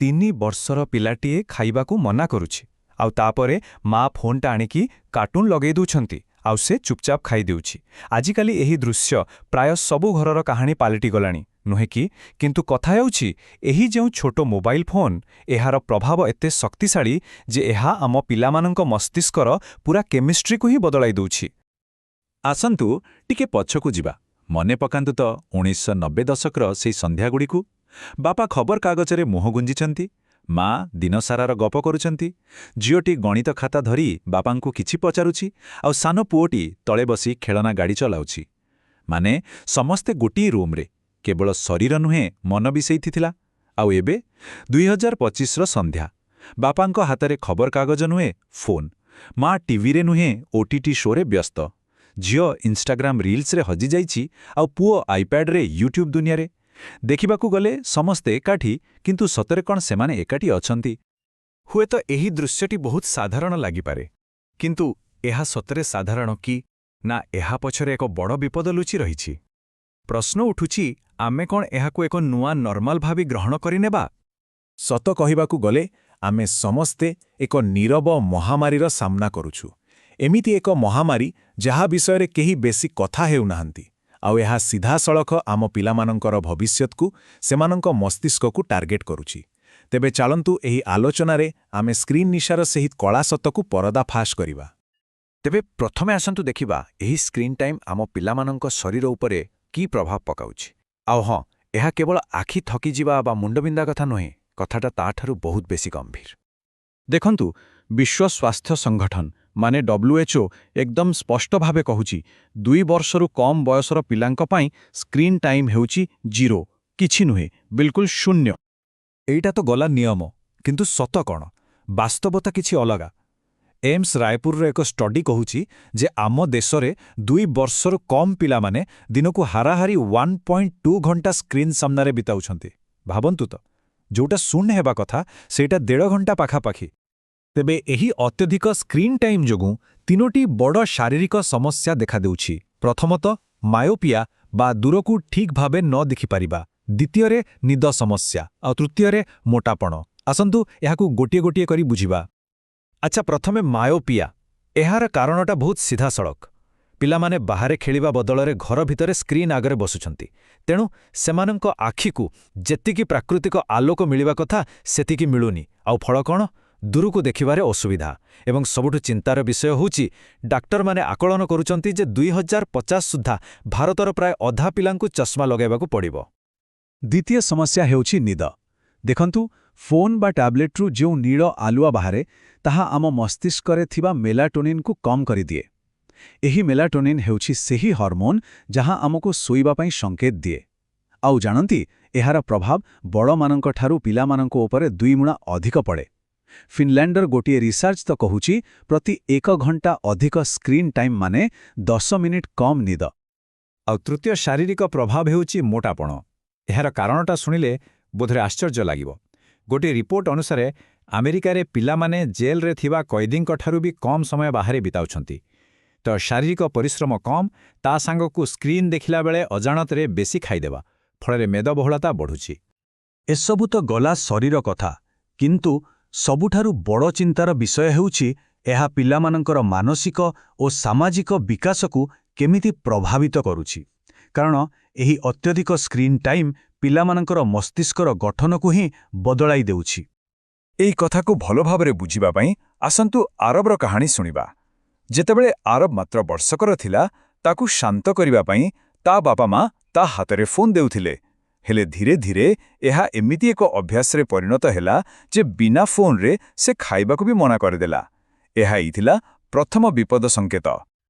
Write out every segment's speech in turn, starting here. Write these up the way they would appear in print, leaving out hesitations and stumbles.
3 ବର୍ଷର ପିଲାଟିଏ ଖାଇବାକୁ ମନା କରୁଛି ଆଉ ତାପରେ ମା ଫୋନଟା ଆଣିକି କାର୍ଟୁନ ଲଗେଇ ଦେଉଛନ୍ତି ଆଉ ସେ ଚୁପଚାପ ଖାଇଦେଉଛି। ଆଜିକାଲି ଏହି ଦୃଶ୍ୟ ପ୍ରାୟ ସବୁ ଘରର କାହାଣୀ ପାଲଟିଗଲାଣି ନୁହେଁ କି? କିନ୍ତୁ କଥା ହେଉଛି ଏହି ଯେଉଁ ଛୋଟ ମୋବାଇଲ ଫୋନ୍, ଏହାର ପ୍ରଭାବ ଏତେ ଶକ୍ତିଶାଳୀ ଯେ ଏହା ଆମ ପିଲାମାନଙ୍କ ମସ୍ତିଷ୍କର ପୁରା କେମିଷ୍ଟ୍ରିକୁ ହିଁ ବଦଳାଇ ଦେଉଛି। ଆସନ୍ତୁ ଟିକେ ପଛକୁ ଯିବା। ମନେ ପକାନ୍ତୁ ତ 1990 ଦଶକର ସେହି ସନ୍ଧ୍ୟାଗୁଡ଼ିକୁ। ବାପା ଖବରକାଗଜରେ ମୁହଁ ଗୁଞ୍ଜିଛନ୍ତି, ମା ଦିନସାରାର ଗପ କରୁଛନ୍ତି, ଝିଅଟି ଗଣିତ ଖାତା ଧରି ବାପାଙ୍କୁ କିଛି ପଚାରୁଛି ଆଉ ସାନ ପୁଅଟି ତଳେ ବସି ଖେଳନା ଗାଡ଼ି ଚଲାଉଛି। ମାନେ ସମସ୍ତେ ଗୋଟିଏ ରୁମ୍ରେ, କେବଳ ଶରୀର ନୁହେଁ ମନ ବି ସେଇଠି ଥିଲା। ଆଉ ଏବେ 2025ର ସନ୍ଧ୍ୟା, ବାପାଙ୍କ ହାତରେ ଖବରକାଗଜ ନୁହେଁ ଫୋନ୍, ମା ଟିଭିରେ ନୁହେଁ OTT ଶୋରେ ବ୍ୟସ୍ତ, ଝିଅ ଇନ୍ଷ୍ଟାଗ୍ରାମ ରିଲ୍ସରେ ହଜିଯାଇଛି ଆଉ ପୁଅ ଆଇପ୍ୟାଡ୍ରେ ୟୁଟ୍ୟୁବ୍ ଦୁନିଆରେ। ଦେଖିବାକୁ ଗଲେ ସମସ୍ତେ ଏକାଠି, କିନ୍ତୁ ସତରେ କ'ଣ ସେମାନେ ଏକାଠି ଅଛନ୍ତି? ହୁଏତ ଏହି ଦୃଶ୍ୟଟି ବହୁତ ସାଧାରଣ ଲାଗିପାରେ, କିନ୍ତୁ ଏହା ସତରେ ସାଧାରଣ କି ନା ଏହା ପଛରେ ଏକ ବଡ଼ ବିପଦ ଲୁଚି ରହିଛି? ପ୍ରଶ୍ନ ଉଠୁଛି, ଆମେ କ'ଣ ଏହାକୁ ଏକ ନୂଆ ନର୍ମାଲ ଭାବେ ଗ୍ରହଣ କରିନେବା? ସତ କହିବାକୁ ଗଲେ ଆମେ ସମସ୍ତେ ଏକ ନୀରବ ମହାମାରୀର ସାମ୍ନା କରୁଛୁ। ଏମିତି ଏକ ମହାମାରୀ ଯାହା ବିଷୟରେ କେହି ବେଶୀ କଥା ହେଉନାହାନ୍ତି, ଆଉ ଏହା ସିଧାସଳଖ ଆମ ପିଲାମାନଙ୍କର ଭବିଷ୍ୟତକୁ, ସେମାନଙ୍କ ମସ୍ତିଷ୍କକୁ ଟାର୍ଗେଟ୍ କରୁଛି। ତେବେ ଚାଲନ୍ତୁ ଏହି ଆଲୋଚନାରେ ଆମେ ସ୍କ୍ରିନ୍ ନିଶାର ସେହି କଳା ସତକୁ ପରଦାଫାଶ କରିବା। ତେବେ ପ୍ରଥମେ ଆସନ୍ତୁ ଦେଖିବା ଏହି ସ୍କ୍ରିନ୍ ଟାଇମ୍ ଆମ ପିଲାମାନଙ୍କ ଶରୀର ଉପରେ କି ପ୍ରଭାବ ପକାଉଛି। ଆଉ ହଁ, ଏହା କେବଳ ଆଖି ଥକିଯିବା ବା ମୁଣ୍ଡବିନ୍ଧା କଥା ନୁହେଁ, କଥାଟା ତାଠାରୁ ବହୁତ ବେଶୀ ଗମ୍ଭୀର। ଦେଖନ୍ତୁ, ବିଶ୍ୱ ସ୍ୱାସ୍ଥ୍ୟ ସଂଗଠନ ମାନେ WHO ଏକଦମ ସ୍ପଷ୍ଟ ଭାବେ କହୁଛି 2 ବର୍ଷରୁ କମ୍ ବୟସର ପିଲାଙ୍କ ପାଇଁ ସ୍କ୍ରିନ୍ ଟାଇମ୍ ହେଉଛି 0, କିଛି ନୁହେଁ, ବିଲକୁଲ ଶୂନ୍ୟ। ଏଇଟା ତ ଗଲା ନିୟମ, କିନ୍ତୁ ସତ କ'ଣ? ବାସ୍ତବତା କିଛି ଅଲଗା। ଏମ୍ସ ରାୟପୁରର ଏକ ଷ୍ଟଡି କହୁଛି ଯେ ଆମ ଦେଶରେ 2 ବର୍ଷରୁ କମ୍ ପିଲାମାନେ ଦିନକୁ ହାରାହାରି 1.2 ଘଣ୍ଟା ସ୍କ୍ରିନ୍ ସାମ୍ନାରେ ବିତାଉଛନ୍ତି। ଭାବନ୍ତୁ ତ, ଯୋଉଟା ଶୂନ୍ୟ ହେବା କଥା ସେଇଟା 1.5 ଘଣ୍ଟା ପାଖାପାଖି। ତେବେ ଏହି ଅତ୍ୟଧିକ ସ୍କ୍ରିନ୍ ଟାଇମ୍ ଯୋଗୁଁ 3ଟି ବଡ଼ ଶାରୀରିକ ସମସ୍ୟା ଦେଖାଦେଉଛି। ପ୍ରଥମତଃ ମାୟୋପିଆ ବା ଦୂରକୁ ଠିକ୍ ଭାବେ ନ ଦେଖିପାରିବା, ଦ୍ୱିତୀୟରେ ନିଦ ସମସ୍ୟା ଆଉ ତୃତୀୟରେ ମୋଟାପଣ। ଆସନ୍ତୁ ଏହାକୁ ଗୋଟିଏ ଗୋଟିଏ କରି ବୁଝିବା। ଆଚ୍ଛା, ପ୍ରଥମେ ମାୟୋପିଆ। ଏହାର କାରଣଟା ବହୁତ ସିଧାସଳଖ। ପିଲାମାନେ ବାହାରେ ଖେଳିବା ବଦଳରେ ଘର ଭିତରେ ସ୍କ୍ରିନ୍ ଆଗରେ ବସୁଛନ୍ତି। ତେଣୁ ସେମାନଙ୍କ ଆଖିକୁ ଯେତିକି ପ୍ରାକୃତିକ ଆଲୋକ ମିଳିବା କଥା ସେତିକି ମିଳୁନି। ଆଉ ଫଳ କ'ଣ? ଦୂରକୁ ଦେଖିବାରେ ଅସୁବିଧା। ଏବଂ ସବୁଠୁ ଚିନ୍ତାର ବିଷୟ ହେଉଛି ଡାକ୍ତରମାନେ ଆକଳନ କରୁଛନ୍ତି ଯେ 2050 ସୁଦ୍ଧା ଭାରତର ପ୍ରାୟ ଅଧା ପିଲାଙ୍କୁ ଚଷମା ଲଗାଇବାକୁ ପଡ଼ିବ। ଦ୍ୱିତୀୟ ସମସ୍ୟା ହେଉଛି ନିଦ। ଦେଖନ୍ତୁ, ଫୋନ୍ ବା ଟ୍ୟାବ୍ଲେଟ୍ରୁ ଯେଉଁ ନୀଳ ଆଲୁଆ ବାହାରେ, ତାହା ଆମ ମସ୍ତିଷ୍କରେ ଥିବା ମେଲାଟୋନିନ୍କୁ କମ୍ କରିଦିଏ। ଏହି ମେଲାଟୋନିନ୍ ହେଉଛି ସେହି ହର୍ମୋନ୍ ଯାହା ଆମକୁ ଶୋଇବା ପାଇଁ ସଂକେତ ଦିଏ। ଆଉ ଜାଣନ୍ତି, ଏହାର ପ୍ରଭାବ ବଡ଼ମାନଙ୍କଠାରୁ ପିଲାମାନଙ୍କ ଉପରେ 2 ଗୁଣା ଅଧିକ ପଡ଼େ। ଫିନଲ୍ୟାଣ୍ଡର ଗୋଟିଏ ରିସର୍ଚ୍ଚ ତ କହୁଛି ପ୍ରତି 1 ଘଣ୍ଟା ଅଧିକ ସ୍କ୍ରିନ୍ ଟାଇମ୍ ମାନେ 10 ମିନିଟ୍ କମ୍ ନିଦ। ଆଉ ତୃତୀୟ ଶାରୀରିକ ପ୍ରଭାବ ହେଉଛି ମୋଟାପଣ। ଏହାର କାରଣଟା ଶୁଣିଲେ ବୋଧରେ ଆଶ୍ଚର୍ଯ୍ୟ ଲାଗିବ। ଗୋଟିଏ ରିପୋର୍ଟ ଅନୁସାରେ ଆମେରିକାରେ ପିଲାମାନେ ଜେଲରେ ଥିବା କଏଦୀଙ୍କଠାରୁ ବି କମ୍ ସମୟ ବାହାରେ ବିତାଉଛନ୍ତି। ତ ଶାରୀରିକ ପରିଶ୍ରମ କମ୍, ତା ସାଙ୍ଗକୁ ସ୍କ୍ରିନ୍ ଦେଖିଲା ବେଳେ ଅଜାଣତରେ ବେଶୀ ଖାଇଦେବା, ଫଳରେ ମେଦବହୁଳତା ବଢ଼ୁଛି। ଏସବୁ ତ ଗଲା ଶରୀର କଥା, କିନ୍ତୁ ସବୁଠାରୁ ବଡ଼ ଚିନ୍ତାର ବିଷୟ ହେଉଛି ଏହା ପିଲାମାନଙ୍କର ମାନସିକ ଓ ସାମାଜିକ ବିକାଶକୁ କେମିତି ପ୍ରଭାବିତ କରୁଛି। କାରଣ ଏହି ଅତ୍ୟଧିକ ସ୍କ୍ରିନ୍ ଟାଇମ୍ ପିଲାମାନଙ୍କର ମସ୍ତିଷ୍କର ଗଠନକୁ ହିଁ ବଦଳାଇ ଦେଉଛି। ଏହି କଥାକୁ ଭଲ ଭାବରେ ବୁଝିବା ପାଇଁ ଆସନ୍ତୁ ଆରବର କାହାଣୀ ଶୁଣିବା। ଯେତେବେଳେ ଆରବ ମାତ୍ର ବର୍ଷକର ଥିଲା, ତାକୁ ଶାନ୍ତ କରିବା ପାଇଁ ତା ବାପା ମା ତା ହାତରେ ଫୋନ୍ ଦେଉଥିଲେ। ହେଲେ ଧୀରେ ଧୀରେ ଏହା ଏମିତି ଏକ ଅଭ୍ୟାସରେ ପରିଣତ ହେଲା ଯେ ବିନା ଫୋନ୍ରେ ସେ ଖାଇବାକୁ ବି ମନା କରିଦେଲା। ଏହା ହେଇଥିଲା ପ୍ରଥମ ବିପଦ ସଂକେତ।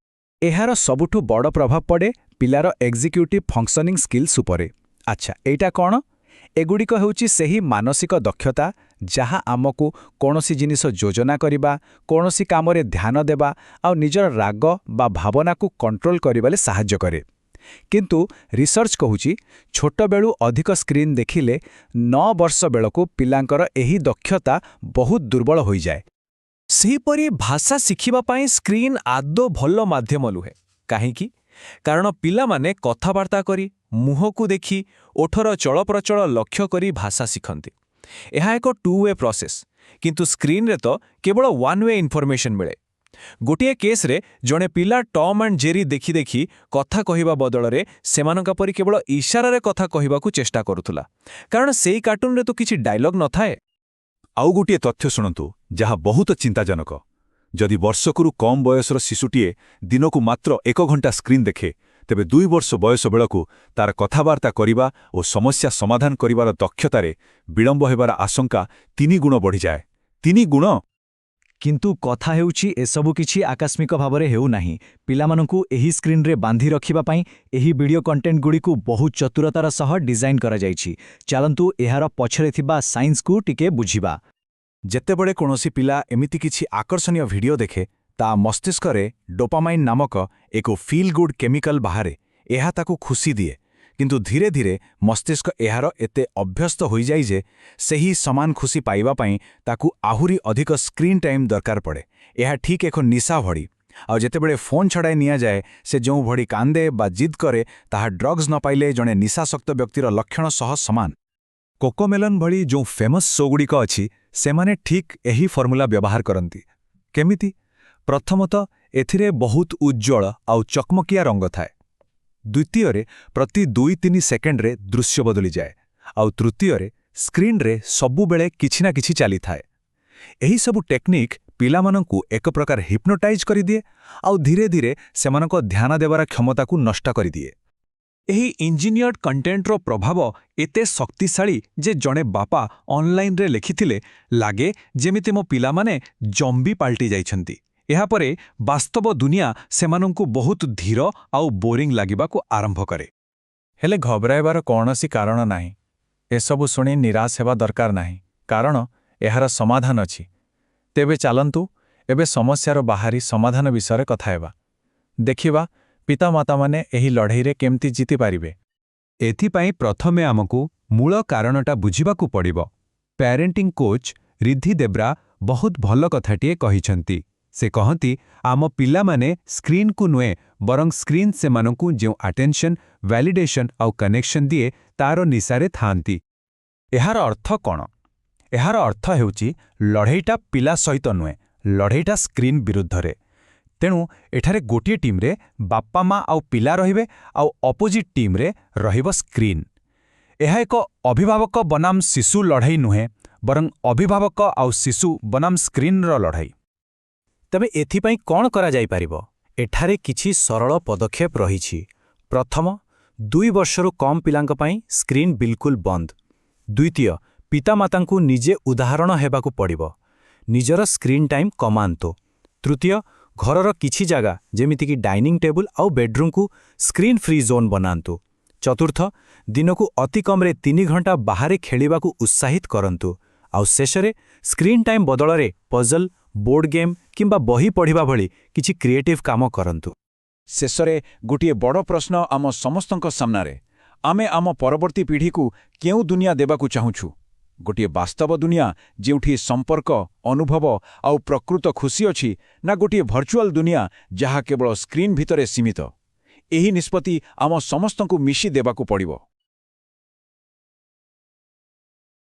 ଏହାର ସବୁଠୁ ବଡ଼ ପ୍ରଭାବ ପଡ଼େ ପିଲାର ଏକ୍ଜିକ୍ୟୁଟିଭ୍ ଫଙ୍କସନିଂ ସ୍କିଲ୍ସ ଉପରେ। ଆଚ୍ଛା, ଏଇଟା କ'ଣ? ଏଗୁଡ଼ିକ ହେଉଛି ସେହି ମାନସିକ ଦକ୍ଷତା ଯାହା ଆମକୁ କୌଣସି ଜିନିଷ ଯୋଜନା କରିବା, କୌଣସି କାମରେ ଧ୍ୟାନ ଦେବା ଆଉ ନିଜର ରାଗ ବା ଭାବନାକୁ କଣ୍ଟ୍ରୋଲ କରିବାରେ ସାହାଯ୍ୟ କରେ। କିନ୍ତୁ ରିସର୍ଚ୍ଚ କହୁଛି ଛୋଟବେଳୁ ଅଧିକ ସ୍କ୍ରିନ୍ ଦେଖିଲେ 9 ବର୍ଷ ବେଳକୁ ପିଲାଙ୍କର ଏହି ଦକ୍ଷତା ବହୁତ ଦୁର୍ବଳ ହୋଇଯାଏ। ସେହିପରି ଭାଷା ଶିଖିବା ପାଇଁ ସ୍କ୍ରିନ୍ ଆଦୌ ଭଲ ମାଧ୍ୟମ ନୁହେଁ। କାହିଁକି? କାରଣ ପିଲାମାନେ କଥାବାର୍ତ୍ତା କରି, ମୁହଁକୁ ଦେଖି, ଓଠର ଚଳପ୍ରଚଳ ଲକ୍ଷ୍ୟ କରି ଭାଷା ଶିଖନ୍ତି। ଏହା ଏକ 2 ୱେ ପ୍ରୋसेସ୍, କିନ୍ତୁ ସ୍କ୍ରିନ୍ରେ ତ କେବଳ 1 ୱେ ଇନଫର୍ମେସନ୍ ମିଳେ। ଗୋଟିଏ କେସ୍ରେ ଜଣେ ପିଲା ଟମ୍ ଆଣ୍ଡ ଜେରି ଦେଖି ଦେଖି କଥା କହିବା ବଦଳରେ ସେମାନଙ୍କ ପରି କେବଳ ଇଶାରାରେ କଥା କହିବାକୁ ଚେଷ୍ଟା କରୁଥିଲା, କାରଣ ସେଇ କାର୍ଟୁନରେ ତ କିଛି ଡାଇଲଗ୍ ନଥାଏ। ଆଉ ଗୋଟିଏ ତଥ୍ୟ ଶୁଣନ୍ତୁ, ଯାହା ବହୁତ ଚିନ୍ତାଜନକ। ଯଦି ବର୍ଷକରୁ କମ୍ ବୟସର ଶିଶୁଟିଏ ଦିନକୁ ମାତ୍ର 1 ଘଣ୍ଟା ସ୍କ୍ରିନ୍ ଦେଖେ, ତେବେ 2 ବର୍ଷ ବୟସ ବେଳକୁ ତାର କଥାବାର୍ତ୍ତା କରିବା ଓ ସମସ୍ୟା ସମାଧାନ କରିବାର ଦକ୍ଷତାରେ ବିଳମ୍ବ ହେବାର ଆଶଙ୍କା 3 ଗୁଣ ବଢ଼ିଯାଏ। 3 ଗୁଣ! କିନ୍ତୁ କଥା ହେଉଛି ଏସବୁ କିଛି ଆକସ୍ମିକ ଭାବରେ ହେଉନାହିଁ। ପିଲାମାନଙ୍କୁ ଏହି ସ୍କ୍ରିନ୍ରେ ବାନ୍ଧି ରଖିବା ପାଇଁ ଏହି ଭିଡିଓ କଣ୍ଟେଣ୍ଟଗୁଡ଼ିକୁ ବହୁତ ଚତୁରତାର ସହ ଡିଜାଇନ୍ କରାଯାଇଛି। ଚାଲନ୍ତୁ ଏହାର ପଛରେ ଥିବା ସାଇନ୍ସକୁ ଟିକେ ବୁଝିବା। ଯେତେବେଳେ କୌଣସି ପିଲା ଏମିତି କିଛି ଆକର୍ଷଣୀୟ ଭିଡିଓ ଦେଖେ, ତା ମସ୍ତିଷ୍କରେ ଡୋପାମାଇନ୍ ନାମକ ଏକ ଫିଲ୍ ଗୁଡ୍ କେମିକାଲ ବାହାରେ। ଏହା ତାକୁ ଖୁସି ଦିଏ, କିନ୍ତୁ ଧୀରେ ଧୀରେ ମସ୍ତିଷ୍କ ଏହାର ଏତେ ଅଭ୍ୟସ୍ତ ହୋଇଯାଏ ଯେ ସେହି ସମାନ ଖୁସି ପାଇବା ପାଇଁ ତାକୁ ଆହୁରି ଅଧିକ ସ୍କ୍ରିନ୍ ଟାଇମ୍ ଦରକାର ପଡ଼େ। ଏହା ଠିକ୍ ଏକ ନିଶା ଭଳି। ଆଉ ଯେତେବେଳେ ଫୋନ୍ ଛଡ଼ାଇ ନିଆଯାଏ, ସେ ଯେଉଁ ଭଳି କାନ୍ଦେ ବା ଜିଦ୍ କରେ, ତାହା ଡ୍ରଗ୍ସ ନ ପାଇଲେ ଜଣେ ନିଶାସକ୍ତ ବ୍ୟକ୍ତିର ଲକ୍ଷଣ ସହ ସମାନ। କୋକୋମେଲନ୍ ଭଳି ଯେଉଁ ଫେମସ୍ ଶୋଗୁଡ଼ିକ ଅଛି, ସେମାନେ ଠିକ୍ ଏହି ଫର୍ମୁଲା ବ୍ୟବହାର କରନ୍ତି। କେମିତି? ପ୍ରଥମତଃ, ଏଥିରେ ବହୁତ ଉଜ୍ଜ୍ୱଳ ଆଉ ଚକମକିଆ ରଙ୍ଗ ଥାଏ। ଦ୍ୱିତୀୟରେ, ପ୍ରତି 2-3 ସେକେଣ୍ଡରେ ଦୃଶ୍ୟ ବଦଳିଯାଏ। ଆଉ ତୃତୀୟରେ, ସ୍କ୍ରିନ୍ରେ ସବୁବେଳେ କିଛି ନା କିଛି ଚାଲିଥାଏ। ଏହିସବୁ ଟେକ୍ନିକ୍ ପିଲାମାନଙ୍କୁ ଏକ ପ୍ରକାର ହିପ୍ନୋଟାଇଜ୍ କରିଦିଏ ଆଉ ଧୀରେ ଧୀରେ ସେମାନଙ୍କ ଧ୍ୟାନ ଦେବାର କ୍ଷମତାକୁ ନଷ୍ଟ କରିଦିଏ। ଏହି ଇଞ୍ଜିନିୟର୍ଡ କଣ୍ଟେଣ୍ଟର ପ୍ରଭାବ ଏତେ ଶକ୍ତିଶାଳୀ ଯେ ଜଣେ ବାପା ଅନଲାଇନ୍ରେ ଲେଖିଥିଲେ, ଲାଗେ ଯେମିତି ମୋ ପିଲାମାନେ ଜମ୍ବି ପାଲଟି ଯାଇଛନ୍ତି। ଏହାପରେ ବାସ୍ତବ ଦୁନିଆ ସେମାନଙ୍କୁ ବହୁତ ଧୀର ଆଉ ବୋରିଂ ଲାଗିବାକୁ ଆରମ୍ଭ କରେ। ହେଲେ ଘବରାଇବାର କୌଣସି କାରଣ ନାହିଁ। ଏସବୁ ଶୁଣି ନିରାଶ ହେବା ଦରକାର ନାହିଁ, କାରଣ ଏହାର ସମାଧାନ ଅଛି। ତେବେ ଚାଲନ୍ତୁ ଏବେ ସମସ୍ୟାର ବାହାରି ସମାଧାନ ବିଷୟରେ କଥା ହେବା। ଦେଖିବା ପିତାମାତାମାନେ ଏହି ଲଢ଼େଇରେ କେମିତି ଜିତିପାରିବେ। ଏଥିପାଇଁ ପ୍ରଥମେ ଆମକୁ ମୂଳ କାରଣଟା ବୁଝିବାକୁ ପଡ଼ିବ। ପ୍ୟାରେଣ୍ଟିଂ କୋଚ୍ ରିଦ୍ଧି ଦେବ୍ରା ବହୁତ ଭଲ କଥାଟିଏ କହିଛନ୍ତି। ସେ କହନ୍ତି, ଆମ ପିଲାମାନେ ସ୍କ୍ରିନ୍କୁ ନୁହେଁ, ବରଂ ସ୍କ୍ରିନ୍ ସେମାନଙ୍କୁ ଯେଉଁ ଆଟେନ୍ସନ୍, ଭ୍ୟାଲିଡେସନ୍ ଆଉ କନେକ୍ସନ୍ ଦିଏ, ତାର ନିଶାରେ ଥାଆନ୍ତି। ଏହାର ଅର୍ଥ କ'ଣ? ଏହାର ଅର୍ଥ ହେଉଛି ଲଢ଼େଇଟା ପିଲା ସହିତ ନୁହେଁ, ଲଢ଼େଇଟା ସ୍କ୍ରିନ୍ ବିରୁଦ୍ଧରେ। ତେଣୁ ଏଠାରେ ଗୋଟିଏ ଟିମ୍ରେ ବାପା ମା ଆଉ ପିଲା ରହିବେ, ଆଉ ଅପୋଜିଟ୍ ଟିମ୍ରେ ରହିବ ସ୍କ୍ରିନ୍। ଏହା ଏକ ଅଭିଭାବକ ବନାମ ଶିଶୁ ଲଢ଼େଇ ନୁହେଁ, ବରଂ ଅଭିଭାବକ ଆଉ ଶିଶୁ ବନାମ ସ୍କ୍ରିନ୍ର ଲଢ଼େଇ। ତେବେ ଏଥିପାଇଁ କ'ଣ କରାଯାଇପାରିବ? ଏଠାରେ କିଛି ସରଳ ପଦକ୍ଷେପ ରହିଛି। ପ୍ରଥମ, 2 ବର୍ଷରୁ କମ୍ ପିଲାଙ୍କ ପାଇଁ ସ୍କ୍ରିନ୍ ବିଲକୁଲ ବନ୍ଦ। ଦ୍ୱିତୀୟ, ପିତାମାତାଙ୍କୁ ନିଜେ ଉଦାହରଣ ହେବାକୁ ପଡ଼ିବ। ନିଜର ସ୍କ୍ରିନ୍ ଟାଇମ୍ କମାନ୍ତୁ। ତୃତୀୟ, ଘରର କିଛି ଜାଗା ଯେମିତିକି ଡାଇନିଂ ଟେବୁଲ ଆଉ ବେଡ୍ରୁମ୍କୁ ସ୍କ୍ରିନ୍ ଫ୍ରି ଜୋନ୍ ବନାନ୍ତୁ। ଚତୁର୍ଥ, ଦିନକୁ ଅତି କମ୍ରେ 3 ଘଣ୍ଟା ବାହାରେ ଖେଳିବାକୁ ଉତ୍ସାହିତ କରନ୍ତୁ। ଆଉ ଶେଷରେ, ସ୍କ୍ରିନ୍ ଟାଇମ୍ ବଦଳରେ ପଜଲ୍, ବୋର୍ଡ ଗେମ୍ କିମ୍ବା ବହି ପଢ଼ିବା ଭଳି କିଛି କ୍ରିଏଟିଭ୍ କାମ କରନ୍ତୁ। ଶେଷରେ ଗୋଟିଏ ବଡ଼ ପ୍ରଶ୍ନ ଆମ ସମସ୍ତଙ୍କ ସାମ୍ନାରେ। ଆମେ ଆମ ପରବର୍ତ୍ତୀ ପିଢ଼ିକୁ କେଉଁ ଦୁନିଆ ଦେବାକୁ ଚାହୁଁଛୁ? ଗୋଟିଏ ବାସ୍ତବ ଦୁନିଆ ଯେଉଁଠି ସମ୍ପର୍କ, ଅନୁଭବ ଆଉ ପ୍ରକୃତ ଖୁସି ଅଛି, ନା ଗୋଟିଏ ଭର୍ଚୁଆଲ୍ ଦୁନିଆ ଯାହା କେବଳ ସ୍କ୍ରିନ୍ ଭିତରେ ସୀମିତ? ଏହି ନିଷ୍ପତ୍ତି ଆମ ସମସ୍ତଙ୍କୁ ମିଶି ଦେବାକୁ ପଡ଼ିବ।